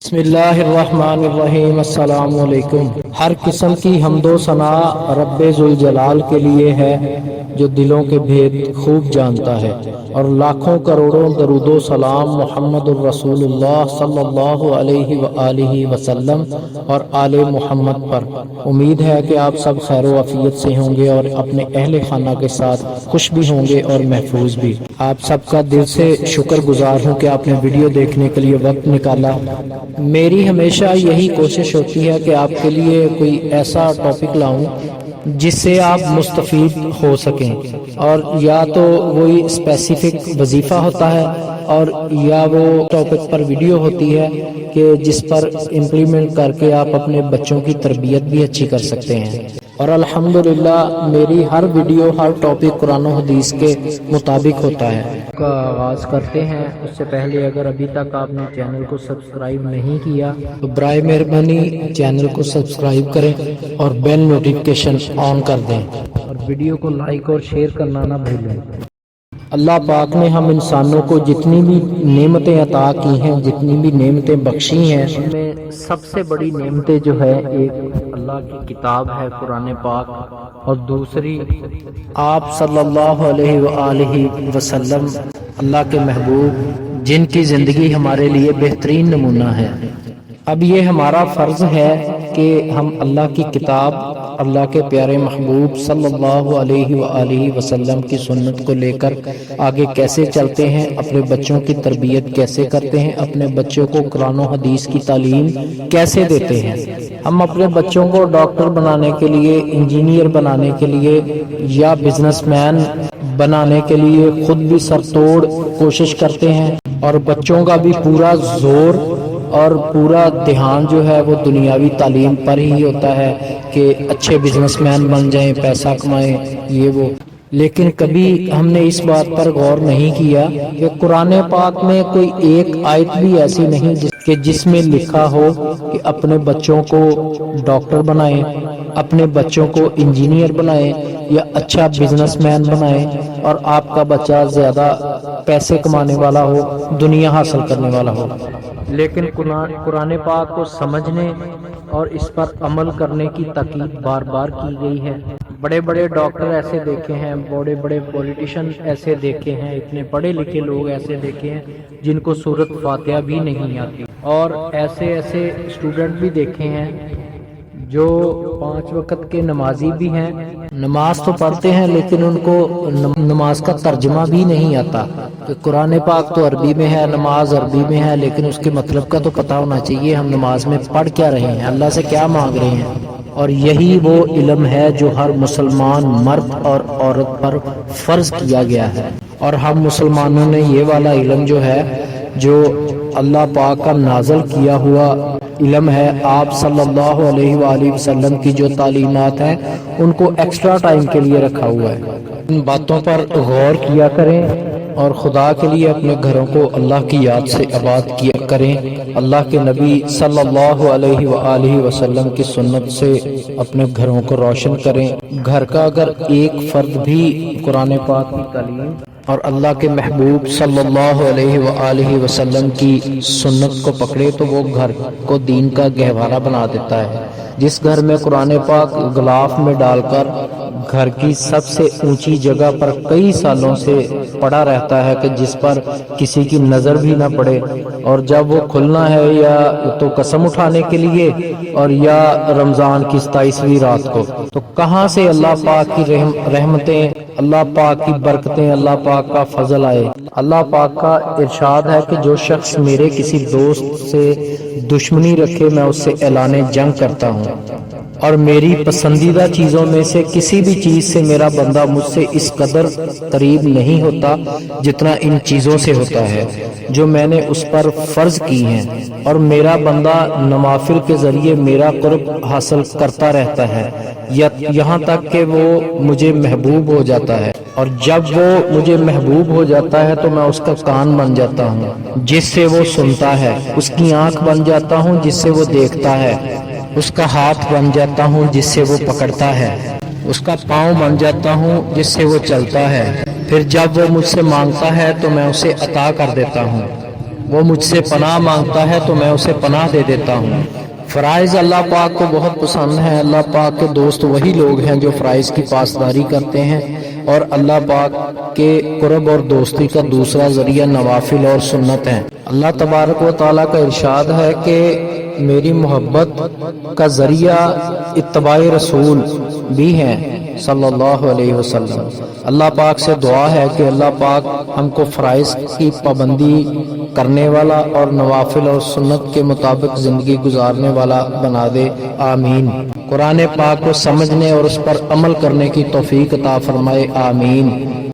بسم اللہ الرحمن الرحیم۔ السلام علیکم۔ ہر قسم کی حمد و ثنا رب ذوالجلال کے لیے ہے جو دلوں کے بھید خوب جانتا ہے، اور لاکھوں کروڑوں درود و سلام محمد الرسول اللہ صلی اللہ علیہ وآلہ وسلم اور آل محمد پر۔ امید ہے کہ آپ سب خیر و عافیت سے ہوں گے اور اپنے اہل خانہ کے ساتھ خوش بھی ہوں گے اور محفوظ بھی۔ آپ سب کا دل سے شکر گزار ہوں کہ آپ نے ویڈیو دیکھنے کے لیے وقت نکالا۔ میری ہمیشہ یہی کوشش ہوتی ہے کہ آپ کے لیے کوئی ایسا ٹاپک لاؤں جس سے آپ مستفید ہو سکیں، اور یا تو وہی اسپیسیفک وظیفہ ہوتا ہے اور یا وہ ٹاپک پر ویڈیو ہوتی ہے کہ جس پر امپلیمنٹ کر کے آپ اپنے بچوں کی تربیت بھی اچھی کر سکتے ہیں۔ اور الحمدللہ میری ہر ویڈیو ہر ٹاپک قرآن و حدیث کے مطابق ہوتا ہے۔ کا آغاز کرتے ہیں، اس سے پہلے اگر ابھی تک آپ نے چینل کو سبسکرائب نہیں کیا تو برائے مہربانی چینل کو سبسکرائب کریں اور بیل نوٹیفکیشن آن کر دیں، اور ویڈیو کو لائک اور شیئر کرنا نہ بھولیں۔ اللہ پاک نے ہم انسانوں کو جتنی بھی نعمتیں عطا کی ہیں، جتنی بھی نعمتیں بخشی ہیں، ان میں سب سے بڑی نعمتیں جو ہے، ایک اللہ کی کتاب ہے قرآن پاک، اور دوسری آپ صلی اللہ علیہ وآلہ وسلم اللہ کے محبوب، جن کی زندگی ہمارے لیے بہترین نمونہ ہے۔ اب یہ ہمارا فرض ہے کہ ہم اللہ کی کتاب، اللہ کے پیارے محبوب صلی اللہ علیہ وآلہ وسلم کی سنت کو لے کر آگے کیسے چلتے ہیں، اپنے بچوں کی تربیت کیسے کرتے ہیں، اپنے بچوں کو قرآن و حدیث کی تعلیم کیسے دیتے ہیں۔ ہم اپنے بچوں کو ڈاکٹر بنانے کے لیے، انجینئر بنانے کے لیے یا بزنس مین بنانے کے لیے خود بھی سر توڑ کوشش کرتے ہیں، اور بچوں کا بھی پورا زور اور پورا دھیان جو ہے وہ دنیاوی تعلیم پر ہی ہوتا ہے کہ اچھے بزنس مین بن جائیں، پیسہ کمائیں، یہ وہ۔ لیکن کبھی ہم نے اس بات پر غور نہیں کیا کہ قرآن پاک میں کوئی ایک آیت بھی ایسی نہیں جس میں لکھا ہو کہ اپنے بچوں کو ڈاکٹر بنائیں، اپنے بچوں کو انجینئر بنائیں یا اچھا بزنس مین بنائیں، اور آپ کا بچہ زیادہ پیسے کمانے والا ہو، دنیا حاصل کرنے والا ہو۔ لیکن قرآن پاک کو سمجھنے اور اس پر عمل کرنے کی تاکید بار بار کی گئی ہے۔ بڑے بڑے ڈاکٹر ایسے دیکھے ہیں، بڑے بڑے پولیٹیشین ایسے دیکھے ہیں، اتنے پڑھے لکھے لوگ ایسے دیکھے ہیں جن کو سورۃ فاتحہ بھی نہیں آتی، اور ایسے اسٹوڈنٹ بھی دیکھے ہیں جو 5 وقت کے نمازی بھی ہیں، نماز تو پڑھتے ہیں لیکن ان کو نماز کا ترجمہ بھی نہیں آتا کہ قرآن پاک تو عربی میں ہے، نماز عربی میں ہے، لیکن اس کے مطلب کا تو پتہ ہونا چاہیے ہم نماز میں پڑھ کیا رہے ہیں، اللہ سے کیا مانگ رہے ہیں۔ اور یہی وہ علم ہے جو ہر مسلمان مرد اور عورت پر فرض کیا گیا ہے، اور ہم مسلمانوں نے یہ والا علم جو ہے، جو اللہ پاک کا نازل کیا ہوا علم ہے، آپ صلی اللہ علیہ وآلہ وسلم کی جو تعلیمات ہیں، ان کو ایکسٹرا ٹائم کے لیے رکھا ہوا ہے۔ ان باتوں پر غور کیا کریں، اور خدا کے لیے اپنے گھروں کو اللہ کی یاد سے آباد کیا کریں، اللہ کے نبی صلی اللہ علیہ وآلہ وسلم کی سنت سے اپنے گھروں کو روشن کریں۔ گھر کا اگر ایک فرد بھی قرآن پاک کی تعلیم اور اللہ کے محبوب صلی اللہ علیہ وآلہ وسلم کی سنت کو پکڑے تو وہ گھر کو دین کا گہوارہ بنا دیتا ہے۔ جس گھر میں قرآن پاک غلاف میں ڈال کر گھر کی سب سے اونچی جگہ پر کئی سالوں سے پڑا رہتا ہے کہ جس پر کسی کی نظر بھی نہ پڑے، اور جب وہ کھلنا ہے یا تو قسم اٹھانے کے لیے اور یا رمضان کی 27ویں رات کو، تو کہاں سے اللہ پاک کی رحمتیں، اللہ پاک کی برکتیں، اللہ پاک کا فضل آئے۔ اللہ پاک کا ارشاد ہے کہ جو شخص میرے کسی دوست سے دشمنی رکھے میں اس سے اعلان جنگ کرتا ہوں، اور میری پسندیدہ چیزوں میں سے کسی بھی چیز سے میرا بندہ مجھ سے اس قدر قریب نہیں ہوتا جتنا ان چیزوں سے ہوتا ہے جو میں نے اس پر فرض کی ہیں، اور میرا بندہ نوافل کے ذریعے میرا قرب حاصل کرتا رہتا ہے یہاں تک کہ وہ مجھے محبوب ہو جاتا ہے، اور جب وہ مجھے محبوب ہو جاتا ہے تو میں اس کا کان بن جاتا ہوں جس سے وہ سنتا ہے، اس کی آنکھ بن جاتا ہوں جس سے وہ دیکھتا ہے، اس کا ہاتھ بن جاتا ہوں جس سے وہ پکڑتا ہے، اس کا پاؤں بن جاتا ہوں جس سے وہ چلتا ہے، پھر جب وہ مجھ سے مانگتا ہے تو میں اسے عطا کر دیتا ہوں۔ وہ مجھ سے پناہ مانگتا ہے تو میں اسے پناہ دے دیتا ہوں۔ فرائض اللہ پاک کو بہت پسند ہیں۔ اللہ پاک کے دوست وہی لوگ ہیں جو فرائض کی پاسداری کرتے ہیں، اور اللہ پاک کے قرب اور دوستی کا دوسرا ذریعہ نوافل اور سنت ہیں۔ اللہ تبارک و تعالیٰ کا ارشاد ہے کہ میری محبت کا ذریعہ اتباع رسول بھی ہیں صلی اللہ علیہ وسلم۔ اللہ پاک سے دعا ہے کہ اللہ پاک ہم کو فرائض کی پابندی کرنے والا اور نوافل اور سنت کے مطابق زندگی گزارنے والا بنا دے، آمین۔ قرآن پاک کو سمجھنے اور اس پر عمل کرنے کی توفیق عطا فرمائے، آمین۔